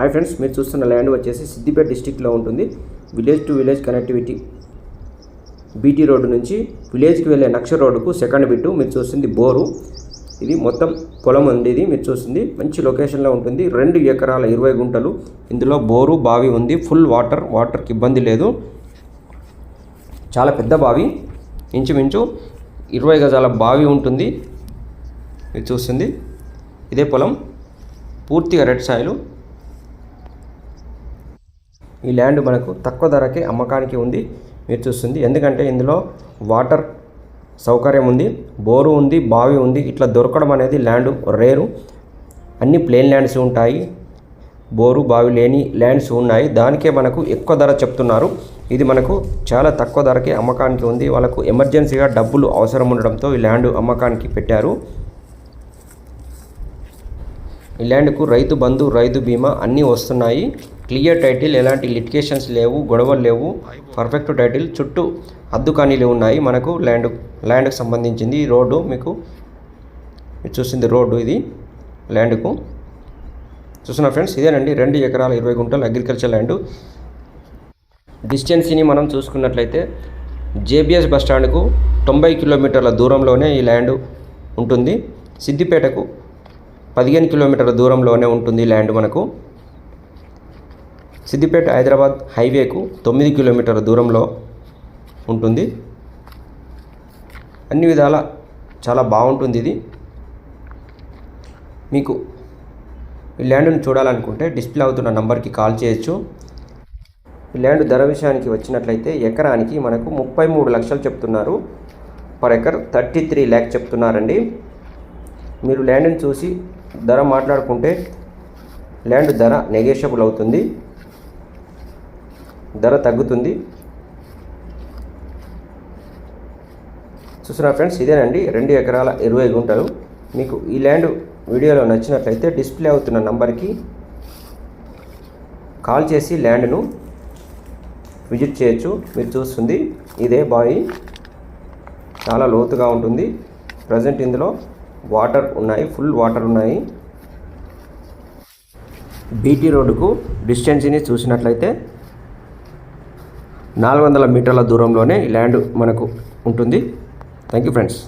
Hi friends, మీరు చూస్తున్న land వచ్చేసి సిద్దిపేట డిస్టిక్లో ఉంటుంది. Village to village connectivity BT road నుంచి విలేజ్కి వెళ్ళే నక్ష రోడ్డుకు సెకండ్ బిట్టు. మీరు చూస్తుంది బోరు. ఇది మొత్తం పొలం ఉంది. ఇది మీరు చూస్తుంది మంచి లొకేషన్లో ఉంటుంది. 2 ఎకరాల 20 గుంటలు. ఇందులో బోరు బావి ఉంది. ఫుల్ వాటర్కి ఇబ్బంది లేదు. చాలా పెద్ద బావి, ఇంచుమించు 20 గజాల బావి ఉంటుంది. మీరు చూస్తుంది ఇదే పొలం, పూర్తిగా రెడ్ సాయిలు. ఈ ల్యాండ్ మనకు తక్కువ ధరకే అమ్మకానికి ఉంది. మీరు చూస్తుంది ఎందుకంటే ఇందులో వాటర్ సౌకర్యం ఉంది, బోరు ఉంది, బావి ఉంది. ఇట్లా దొరకడం అనేది ల్యాండ్ రేరు. అన్ని ప్లేన్ ల్యాండ్స్ ఉంటాయి, బోరు బావి లేని ల్యాండ్స్ ఉన్నాయి. దానికే మనకు ఎక్కువ ధర చెప్తున్నారు. ఇది మనకు చాలా తక్కువ ధరకే అమ్మకానికి ఉంది. వాళ్ళకు ఎమర్జెన్సీగా డబ్బులు అవసరం ఉండడంతో ఈ ల్యాండ్ అమ్మకానికి పెట్టారు. ఈ ల్యాండ్కు రైతు బంధు, రైతు బీమా అన్నీ వస్తున్నాయి. క్లియర్ టైటిల్, ఎలాంటి లిటిగేషన్స్ లేవు, గొడవలు లేవు. పర్ఫెక్ట్ టైటిల్, చుట్టూ అద్దుకానీలు ఉన్నాయి. మనకు ల్యాండ్కి సంబంధించింది. ఈ రోడ్డు మీరు చూస్తుంది రోడ్డు. ఇది ల్యాండ్కు చూస్తున్నా ఫ్రెండ్స్, ఇదేనండి 2 ఎకరాల 20 గుంటలు అగ్రికల్చర్ ల్యాండ్. డిస్టెన్స్ని మనం చూసుకున్నట్లయితే జేబీఎస్ బస్టాండ్కు 90 కిలోమీటర్ల దూరంలోనే ఈ ల్యాండ్ ఉంటుంది. సిద్దిపేటకు 15 కిలోమీటర్ల దూరంలోనే ఉంటుంది ల్యాండ్ మనకు. సిద్దిపేట హైదరాబాద్ హైవేకు 9 కిలోమీటర్ల దూరంలో ఉంటుంది. అన్ని విధాల చాలా బాగుంటుంది. ఇది మీకు ఈ ల్యాండ్ను చూడాలనుకుంటే డిస్ప్లే అవుతున్న నంబర్కి కాల్ చేయొచ్చు. ఈ ల్యాండ్ ధర విషయానికి వచ్చినట్లయితే ఎకరానికి మనకు 33 లక్షలు చెప్తున్నారు. పర్ ఎకర్ 33 lakh చెప్తున్నారండి. మీరు ల్యాండ్ని చూసి ధర మాట్లాడుకుంటే ల్యాండ్ ధర నెగోషియబుల్ అవుతుంది, ధర తగ్గుతుంది. చూస్తున్నా ఫ్రెండ్స్, ఇదేనండి 2 ఎకరాల 20 గుంటలు. మీకు ఈ ల్యాండ్ వీడియోలో నచ్చినట్లయితే డిస్ప్లే అవుతున్న నంబర్కి కాల్ చేసి ల్యాండ్ను విజిట్ చేయొచ్చు. మీరు చూస్తుంది ఇదే బావి, చాలా లోతుగా ఉంటుంది. ప్రజెంట్ ఇందులో వాటర్ ఉన్నాయి, ఫుల్ వాటర్ ఉన్నాయి. బీటీ రోడ్డుకు డిస్టెన్స్ని చూసినట్లయితే 400 మీటర్ల దూరంలోనే ఈ ల్యాండ్ మనకు ఉంటుంది. Thank you friends.